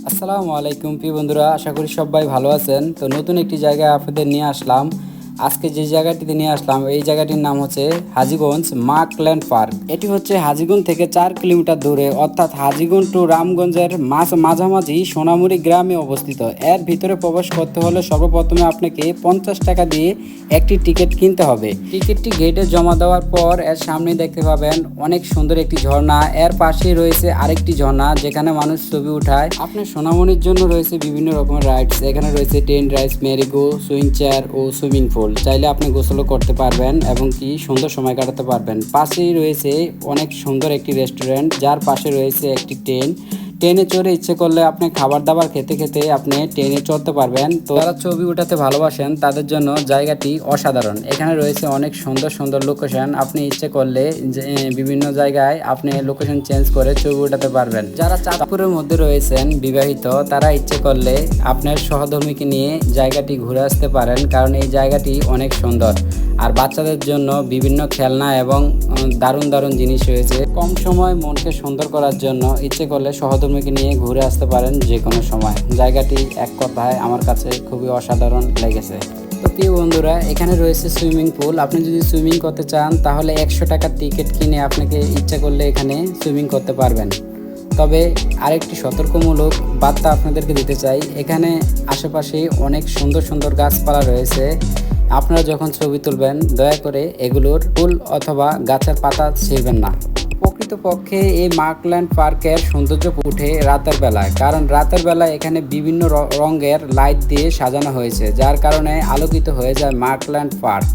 আসসালামু আলাইকুম প্রিয় বন্ধুরা, আশা করি সবাই ভালো আছেন। তো নতুন একটি জায়গায় আপনাদের নিয়ে আসলাম। আজকে যে জায়গাটিতে নিয়ে আসলাম এই জায়গাটির নাম হচ্ছে হাজীগঞ্জ মার্কল্যান্ড পার্ক। এটি হচ্ছে হাজীগঞ্জ থেকে 4 কিলোমিটার দূরে, অর্থাৎ হাজীগঞ্জ টু রামগঞ্জের মাঝামাঝি সোনামুড়ি গ্রামে অবস্থিত। এর ভিতরে প্রবেশ করতে হলে সর্বপ্রথমে আপনাকে 50 টাকা দিয়ে একটি টিকিট কিনতে হবে। টিকিটটি গেটে জমা দেওয়ার পর এর সামনে দেখতে পাবেন অনেক সুন্দর একটি ঝর্ণা। এর পাশেই রয়েছে আরেকটি ঝর্ণা যেখানে মানুষ ছবি উঠায়। আপনার সোনামণির জন্য রয়েছে বিভিন্ন রকমের রাইডস। এখানে রয়েছে train rides, merry go, swing chair ও সুইমিং পুল। চাইলে আপনি গোসলও করতে পারবেন এবং কি সুন্দর সময় কাটাতে পারবেন। পাশেই রয়েছে অনেক সুন্দর একটি রেস্টুরেন্ট, যার পাশে রয়েছে একটি ট্রেনে চড়ে ইচ্ছে করলে আপনি খাবার দাবার খেতে খেতে আপনি ট্রেনে চড়তে পারবেন। তো যারা ছবি উঠাতে ভালোবাসেন তাদের জন্য জায়গাটি অসাধারণ। এখানে রয়েছে অনেক সুন্দর সুন্দর লোকেশন। আপনি ইচ্ছে করলে বিভিন্ন জায়গায় আপনি লোকেশন চেঞ্জ করে ছবি উঠাতে পারবেন। যারা চাঁদপুরের মধ্যে রয়েছেন বিবাহিত, তারা ইচ্ছে করলে আপনার সহধর্মীকে নিয়ে জায়গাটি ঘুরে আসতে পারেন, কারণ এই জায়গাটি অনেক সুন্দর। আর বাচ্চাদের জন্য বিভিন্ন খেলনা এবং দারুণ দারুণ জিনিস রয়েছে। কম সময় মনকে সুন্দর করার জন্য ইচ্ছে করলে সহধর্মীকে নিয়ে ঘুরে আসতে পারেন যে কোনো সময়। জায়গাটি এক কথায় আমার কাছে খুবই অসাধারণ লেগেছে। তো প্রিয় বন্ধুরা, এখানে রয়েছে সুইমিং পুল। আপনি যদি সুইমিং করতে চান তাহলে 100 টাকার টিকিট কিনে আপনাকে ইচ্ছা করলে এখানে সুইমিং করতে পারবেন। তবে আরেকটি সতর্কমূলক বার্তা আপনাদেরকে দিতে চাই, এখানে আশেপাশে অনেক সুন্দর সুন্দর গাছপালা রয়েছে। আপনারা যখন ছবি তুলবেন দয়া করে এগুলোর ফুল অথবা গাছের পাতা ছিঁড়বেন না। প্রকৃতপক্ষে এই মার্কল্যান্ড পার্কের সৌন্দর্য উঠে রাতের বেলায়, কারণ রাতের বেলায় এখানে বিভিন্ন রঙের লাইট দিয়ে সাজানো হয়েছে, যার কারণে আলোকিত হয়ে যায় মার্কল্যান্ড পার্ক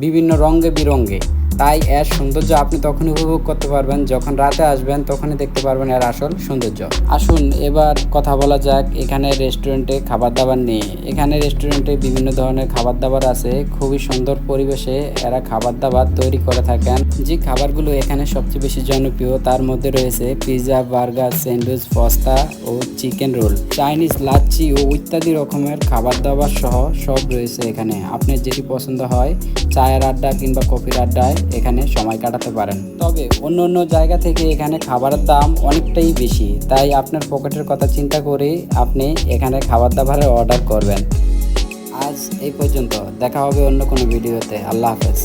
বিভিন্ন রঙে বিরঙে। তাই এর সৌন্দর্য আপনি তখনই উপভোগ করতে পারবেন যখন রাতে আসবেন, তখনই দেখতে পারবেন এর আসল সৌন্দর্য। আসুন এবার কথা বলা যাক এখানে রেস্টুরেন্টে খাবার দাবার নিয়ে। এখানে রেস্টুরেন্টে বিভিন্ন ধরনের খাবার দাবার আছে। খুবই সুন্দর পরিবেশে এরা খাবার দাবার তৈরি করে থাকেন। যে খাবারগুলো এখানে সবচেয়ে বেশি জনপ্রিয় তার মধ্যে রয়েছে পিৎজা, বার্গার, স্যান্ডউইচ, পাস্তা ও চিকেন রোল, চাইনিজ, লাচ্ছি ও ইত্যাদি রকমের খাবার দাবার সহ সব রয়েছে এখানে। আপনার যেটি পছন্দ হয় চায়ের আড্ডা কিংবা কফির আড্ডায় এখানে সময় কাটাতে পারেন। তবে অন্য অন্য জায়গা থেকে এখানে খাবারের দাম অনেকটাই বেশি, তাই আপনার পকেটের কথা চিন্তা করে আপনি এখানে খাবার দাবারের অর্ডার করবেন। আজ এই পর্যন্ত, দেখা হবে অন্য কোনো ভিডিওতে। আল্লাহ হাফেজ।